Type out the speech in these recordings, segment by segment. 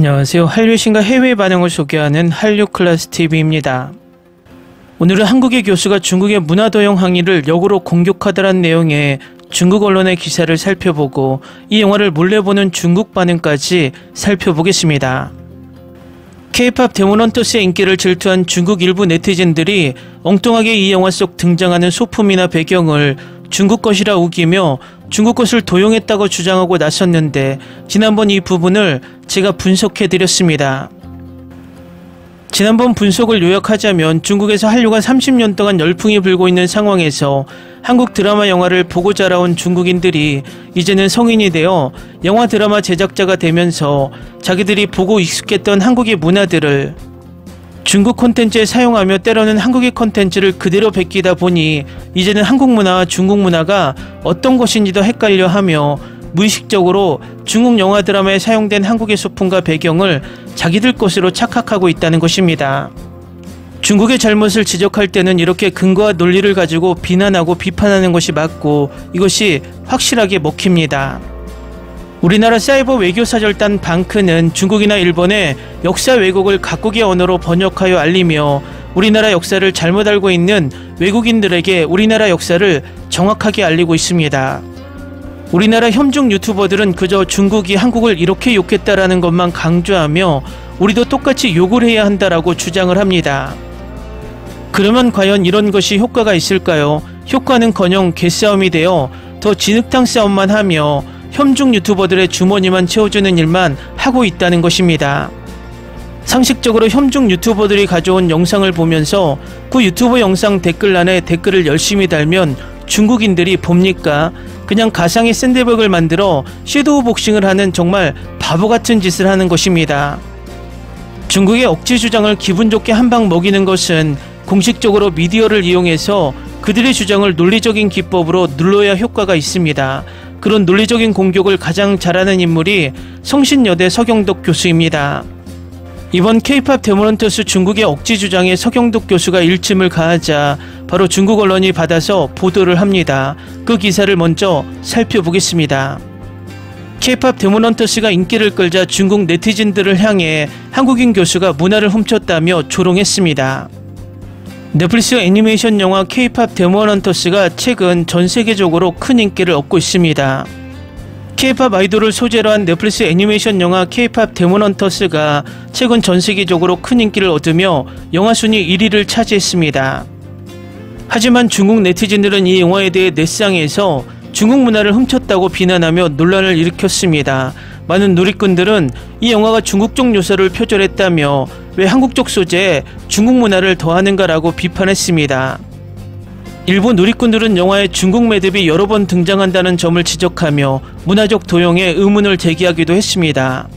안녕하세요. 한류 신과 해외 반응을 소개하는 한류클래스TV입니다. 오늘은 한국의 교수가 중국의 문화도용 항의를 역으로 공격하더란 내용의 중국 언론의 기사를 살펴보고 이 영화를 몰래 보는 중국 반응까지 살펴보겠습니다. K-POP 데몬헌터스의 인기를 질투한 중국 일부 네티즌들이 엉뚱하게 이 영화 속 등장하는 소품이나 배경을 중국 것이라 우기며 중국 것을 도용했다고 주장하고 나섰는데, 지난번 이 부분을 제가 분석해드렸습니다. 지난번 분석을 요약하자면, 중국에서 한류가 30년 동안 열풍이 불고 있는 상황에서 한국 드라마 영화를 보고 자라온 중국인들이 이제는 성인이 되어 영화 드라마 제작자가 되면서 자기들이 보고 익숙했던 한국의 문화들을 중국 콘텐츠에 사용하며 때로는 한국의 콘텐츠를 그대로 베끼다 보니 이제는 한국 문화와 중국 문화가 어떤 것인지도 헷갈려 하며 무의식적으로 중국 영화 드라마에 사용된 한국의 소품과 배경을 자기들 것으로 착각하고 있다는 것입니다. 중국의 잘못을 지적할 때는 이렇게 근거와 논리를 가지고 비난하고 비판하는 것이 맞고, 이것이 확실하게 먹힙니다. 우리나라 사이버 외교사절단 방크는 중국이나 일본의 역사 왜곡을 각국의 언어로 번역하여 알리며 우리나라 역사를 잘못 알고 있는 외국인들에게 우리나라 역사를 정확하게 알리고 있습니다. 우리나라 혐중 유튜버들은 그저 중국이 한국을 이렇게 욕했다라는 것만 강조하며 우리도 똑같이 욕을 해야 한다라고 주장을 합니다. 그러면 과연 이런 것이 효과가 있을까요? 효과는커녕 개싸움이 되어 더 진흙탕 싸움만 하며 혐중 유튜버들의 주머니만 채워주는 일만 하고 있다는 것입니다. 상식적으로 혐중 유튜버들이 가져온 영상을 보면서 그 유튜버 영상 댓글란에 댓글을 열심히 달면 중국인들이 봅니까? 그냥 가상의 샌드백을 만들어 섀도우 복싱을 하는 정말 바보같은 짓을 하는 것입니다. 중국의 억지 주장을 기분 좋게 한 방 먹이는 것은 공식적으로 미디어를 이용해서 그들의 주장을 논리적인 기법으로 눌러야 효과가 있습니다. 그런 논리적인 공격을 가장 잘하는 인물이 성신여대 서경덕 교수입니다. 이번 K-POP 데몬헌터스 중국의 억지 주장에 서경덕 교수가 일침을 가하자 바로 중국 언론이 받아서 보도를 합니다. 그 기사를 먼저 살펴보겠습니다. K-POP 데몬헌터스가 인기를 끌자 중국 네티즌들을 향해 한국인 교수가 문화를 훔쳤다며 조롱했습니다. 넷플릭스 애니메이션 영화 K-POP 데몬헌터스가 최근 전 세계적으로 큰 인기를 얻고 있습니다. K-POP 아이돌을 소재로 한 넷플릭스 애니메이션 영화 K-POP 데몬헌터스가 최근 전 세계적으로 큰 인기를 얻으며 영화 순위 1위를 차지했습니다. 하지만 중국 네티즌들은 이 영화에 대해 넷상에서 중국 문화를 훔쳤다고 비난하며 논란을 일으켰습니다. 많은 누리꾼들은 이 영화가 중국적 요소를 표절했다며 왜 한국적 소재에 중국 문화를 더하는가라고 비판했습니다. 일부 누리꾼들은 영화에 중국 매듭이 여러 번 등장한다는 점을 지적하며 문화적 도용에 의문을 제기하기도 했습니다.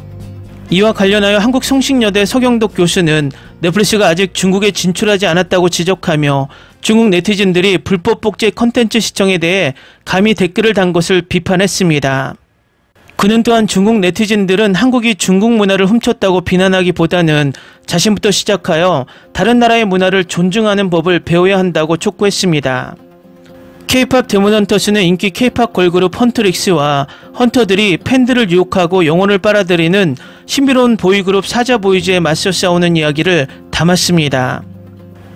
이와 관련하여 한국 성신여대 서경덕 교수는 넷플릭스가 아직 중국에 진출하지 않았다고 지적하며 중국 네티즌들이 불법 복제 콘텐츠 시청에 대해 감히 댓글을 단 것을 비판했습니다. 그는 또한 중국 네티즌들은 한국이 중국 문화를 훔쳤다고 비난하기보다는 자신부터 시작하여 다른 나라의 문화를 존중하는 법을 배워야 한다고 촉구했습니다. K-POP 데몬헌터스는 인기 K-POP 걸그룹 헌트릭스와 헌터들이 팬들을 유혹하고 영혼을 빨아들이는 신비로운 보이그룹 사자보이즈에 맞서 싸우는 이야기를 담았습니다.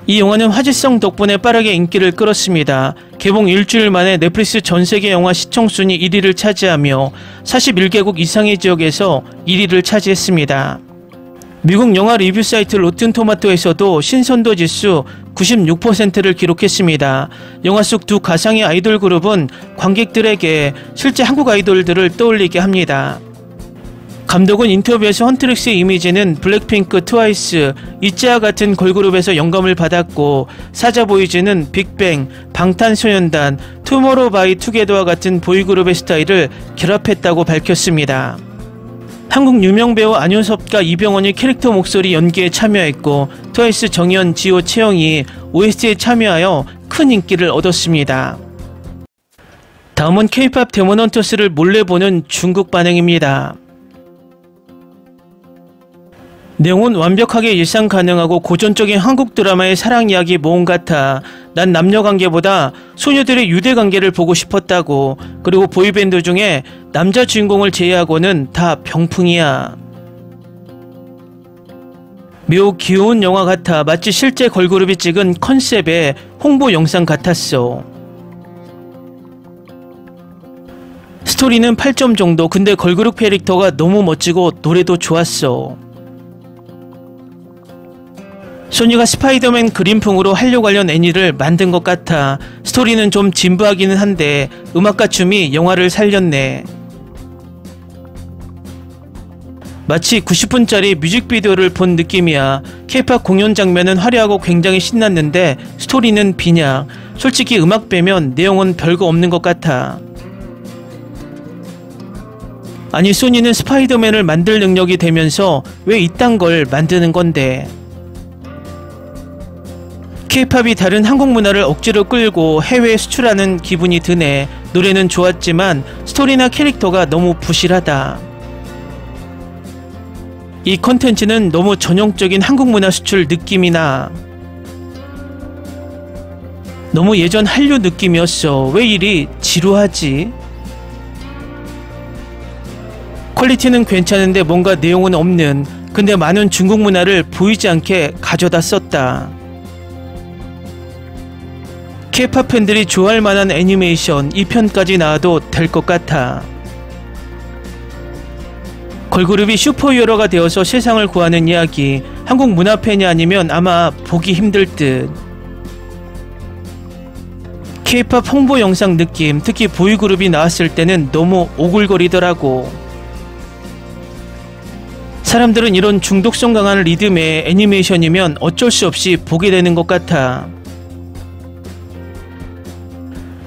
이 영화는 화제성 덕분에 빠르게 인기를 끌었습니다. 개봉 일주일 만에 넷플릭스 전세계 영화 시청순위 1위를 차지하며 41개국 이상의 지역에서 1위를 차지했습니다. 미국 영화 리뷰 사이트 로튼토마토에서도 신선도 지수 96%를 기록했습니다. 영화 속 두 가상의 아이돌 그룹은 관객들에게 실제 한국 아이돌들을 떠올리게 합니다. 감독은 인터뷰에서 헌트릭스의 이미지는 블랙핑크, 트와이스, 이츠와 같은 걸그룹에서 영감을 받았고 사자보이즈는 빅뱅, 방탄소년단, 투모로우바이투게더와 같은 보이그룹의 스타일을 결합했다고 밝혔습니다. 한국 유명 배우 안효섭과 이병헌이 캐릭터 목소리 연기에 참여했고 트와이스 정연, 지호, 채영이 OST에 참여하여 큰 인기를 얻었습니다. 다음은 K-POP 데몬헌터스를 몰래 보는 중국 반응입니다. 내용은 완벽하게 예상 가능하고 고전적인 한국 드라마의 사랑 이야기 모험 같아 난 남녀관계보다 소녀들의 유대관계를 보고 싶었다고. 그리고 보이밴드 중에 남자 주인공을 제외하고는 다 병풍이야. 매우 귀여운 영화 같아 마치 실제 걸그룹이 찍은 컨셉의 홍보 영상 같았어. 스토리는 8점 정도. 근데 걸그룹 캐릭터가 너무 멋지고 노래도 좋았어. 소니가 스파이더맨 그림풍으로 한류 관련 애니를 만든 것 같아. 스토리는 좀 진부하기는 한데 음악과 춤이 영화를 살렸네. 마치 90분짜리 뮤직비디오를 본 느낌이야. K-POP 공연 장면은 화려하고 굉장히 신났는데 스토리는 빈약. 솔직히 음악 빼면 내용은 별거 없는 것 같아. 아니, 소니는 스파이더맨을 만들 능력이 되면서 왜 이딴 걸 만드는 건데. K-POP이 다른 한국 문화를 억지로 끌고 해외에 수출하는 기분이 드네. 노래는 좋았지만 스토리나 캐릭터가 너무 부실하다. 이 컨텐츠는 너무 전형적인 한국 문화 수출 느낌이 나. 너무 예전 한류 느낌이었어. 왜 이리 지루하지? 퀄리티는 괜찮은데 뭔가 내용은 없는. 근데 많은 중국 문화를 보이지 않게 가져다 썼다. K-POP 팬들이 좋아할 만한 애니메이션 2편까지 나와도 될 것 같아. 걸그룹이 슈퍼히어로가 되어서 세상을 구하는 이야기. 한국 문화 팬이 아니면 아마 보기 힘들 듯. K-POP 홍보 영상 느낌. 특히 보이그룹이 나왔을 때는 너무 오글거리더라고. 사람들은 이런 중독성 강한 리듬의 애니메이션이면 어쩔 수 없이 보게 되는 것 같아.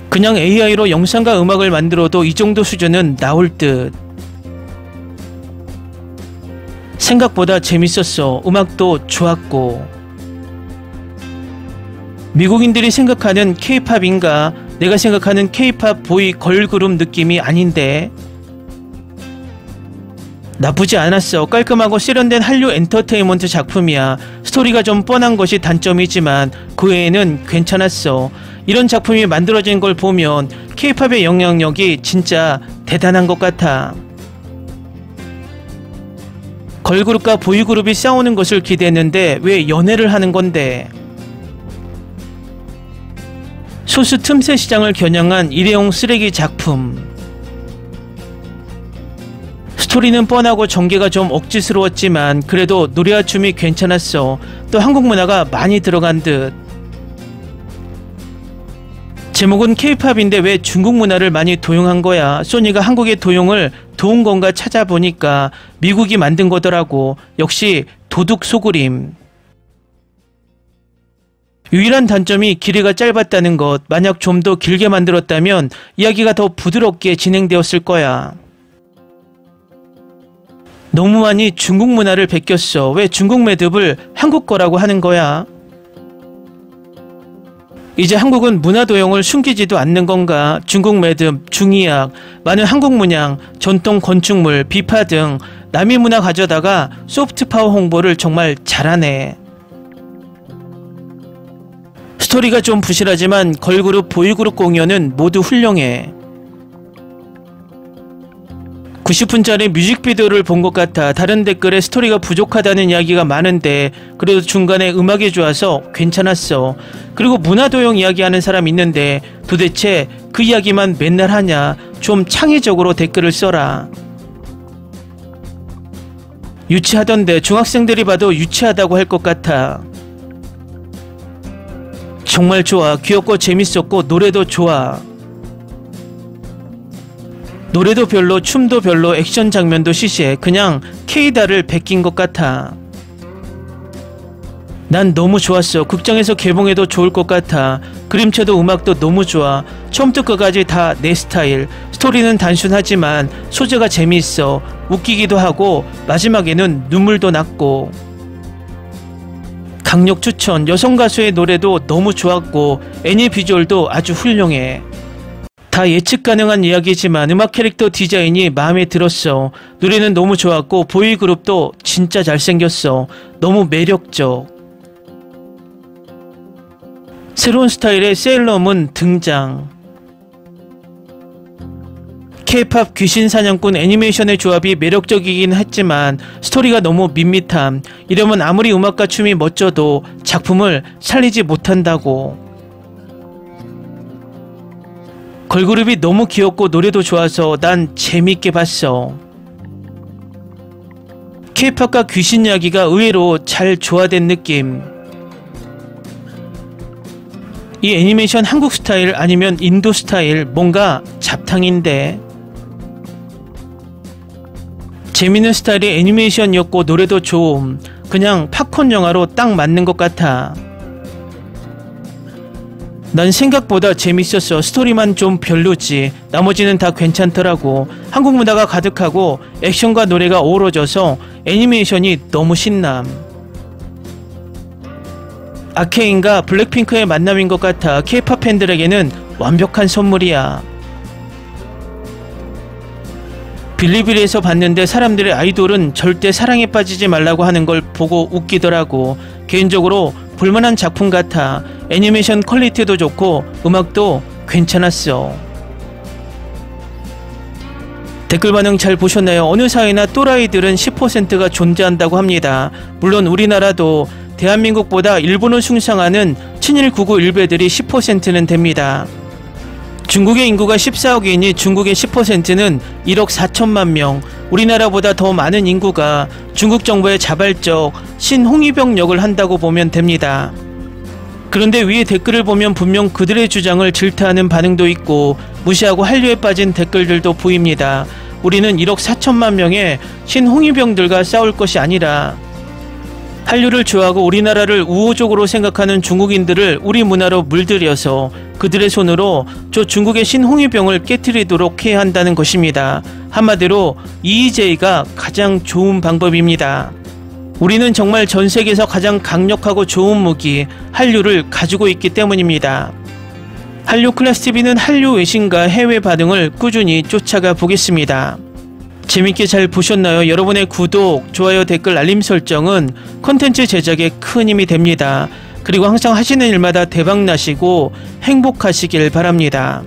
그냥 AI로 영상과 음악을 만들어도 이 정도 수준은 나올 듯. 생각보다 재밌었어. 음악도 좋았고. 미국인들이 생각하는 K-POP인가? 내가 생각하는 K-POP 보이 걸그룹 느낌이 아닌데. 나쁘지 않았어. 깔끔하고 세련된 한류 엔터테인먼트 작품이야. 스토리가 좀 뻔한 것이 단점이지만 그 외에는 괜찮았어. 이런 작품이 만들어진 걸 보면 K-POP의 영향력이 진짜 대단한 것 같아. 걸그룹과 보이그룹이 싸우는 것을 기대했는데 왜 연애를 하는 건데. 소수 틈새 시장을 겨냥한 일회용 쓰레기 작품. 스토리는 뻔하고 전개가 좀 억지스러웠지만 그래도 노래와 춤이 괜찮았어. 또 한국 문화가 많이 들어간 듯. 제목은 K-POP인데 왜 중국 문화를 많이 도용한 거야? 소니가 한국의 도용을 도운 건가 찾아보니까 미국이 만든 거더라고. 역시 도둑 소그림. 유일한 단점이 길이가 짧았다는 것. 만약 좀 더 길게 만들었다면 이야기가 더 부드럽게 진행되었을 거야. 너무 많이 중국 문화를 베꼈어. 왜 중국 매듭을 한국 거라고 하는 거야? 이제 한국은 문화 도용을 숨기지도 않는 건가? 중국 매듭, 중의학, 많은 한국 문양, 전통 건축물, 비파 등 남의 문화 가져다가 소프트파워 홍보를 정말 잘하네. 스토리가 좀 부실하지만 걸그룹, 보이그룹 공연은 모두 훌륭해. 90분짜리 뮤직비디오를 본 것 같아. 다른 댓글에 스토리가 부족하다는 이야기가 많은데 그래도 중간에 음악이 좋아서 괜찮았어. 그리고 문화도용 이야기하는 사람 있는데 도대체 그 이야기만 맨날 하냐? 좀 창의적으로 댓글을 써라. 유치하던데 중학생들이 봐도 유치하다고 할 것 같아. 정말 좋아. 귀엽고 재밌었고 노래도 좋아. 노래도 별로, 춤도 별로, 액션 장면도 시시해. 그냥 K다를 베낀 것 같아. 난 너무 좋았어. 극장에서 개봉해도 좋을 것 같아. 그림체도 음악도 너무 좋아. 처음부터 끝까지 다 내 스타일. 스토리는 단순하지만 소재가 재미있어. 웃기기도 하고 마지막에는 눈물도 났고. 강력 추천. 여성 가수의 노래도 너무 좋았고 애니 비주얼도 아주 훌륭해. 다 예측 가능한 이야기지만 음악 캐릭터 디자인이 마음에 들었어. 노래는 너무 좋았고 보이그룹도 진짜 잘생겼어. 너무 매력적. 새로운 스타일의 세일러문 등장. K-팝 귀신 사냥꾼 애니메이션의 조합이 매력적이긴 했지만 스토리가 너무 밋밋함. 이러면 아무리 음악과 춤이 멋져도 작품을 살리지 못한다고. 걸그룹이 너무 귀엽고 노래도 좋아서 난 재밌게 봤어. K-팝과 귀신 이야기가 의외로 잘 조화된 느낌. 이 애니메이션 한국 스타일 아니면 인도 스타일, 뭔가 잡탕인데. 재밌는 스타일의 애니메이션이었고 노래도 좋음. 그냥 팝콘 영화로 딱 맞는 것 같아. 난 생각보다 재밌었어. 스토리만 좀 별로지. 나머지는 다 괜찮더라고. 한국 문화가 가득하고 액션과 노래가 어우러져서 애니메이션이 너무 신남. 아케인과 블랙핑크의 만남인 것 같아 K-팝 팬들에게는 완벽한 선물이야. 빌리빌리에서 봤는데 사람들의 아이돌은 절대 사랑에 빠지지 말라고 하는 걸 보고 웃기더라고. 개인적으로 볼만한 작품 같아. 애니메이션 퀄리티도 좋고 음악도 괜찮았어. 댓글 반응 잘 보셨나요? 어느 사회나 또라이들은 10%가 존재한다고 합니다. 물론 우리나라도 대한민국보다 일본을 숭상하는 친일 구구 일베들이 10%는 됩니다. 중국의 인구가 14억이니 중국의 10%는 1억 4천만 명, 우리나라보다 더 많은 인구가 중국 정부의 자발적 신홍위병 역을 한다고 보면 됩니다. 그런데 위에 댓글을 보면 분명 그들의 주장을 질타하는 반응도 있고 무시하고 한류에 빠진 댓글들도 보입니다. 우리는 1억 4천만 명의 신홍위병들과 싸울 것이 아니라 한류를 좋아하고 우리나라를 우호적으로 생각하는 중국인들을 우리 문화로 물들여서 그들의 손으로 저 중국의 신홍위병을 깨트리도록 해야 한다는 것입니다. 한마디로 EJ가 가장 좋은 방법입니다. 우리는 정말 전 세계에서 가장 강력하고 좋은 무기 한류를 가지고 있기 때문입니다. 한류 클래스TV는 한류 외신과 해외 반응을 꾸준히 쫓아가 보겠습니다. 재밌게 잘 보셨나요? 여러분의 구독, 좋아요, 댓글, 알림 설정은 콘텐츠 제작에 큰 힘이 됩니다. 그리고 항상 하시는 일마다 대박나시고 행복하시길 바랍니다.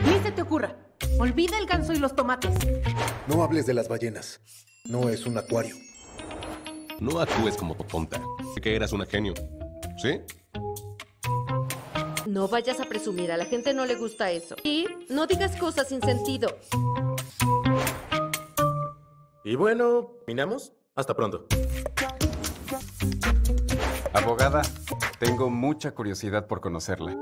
Ni se te ocurra. Olvida el ganso y los tomates. No hables de las ballenas. No es un acuario. No actúes como tonta. Que eras una genio. ¿Sí? No vayas a presumir, a la gente no le gusta eso. Y no digas cosas sin sentido. Y bueno, ¿terminamos? Hasta pronto. Abogada, tengo mucha curiosidad por conocerla.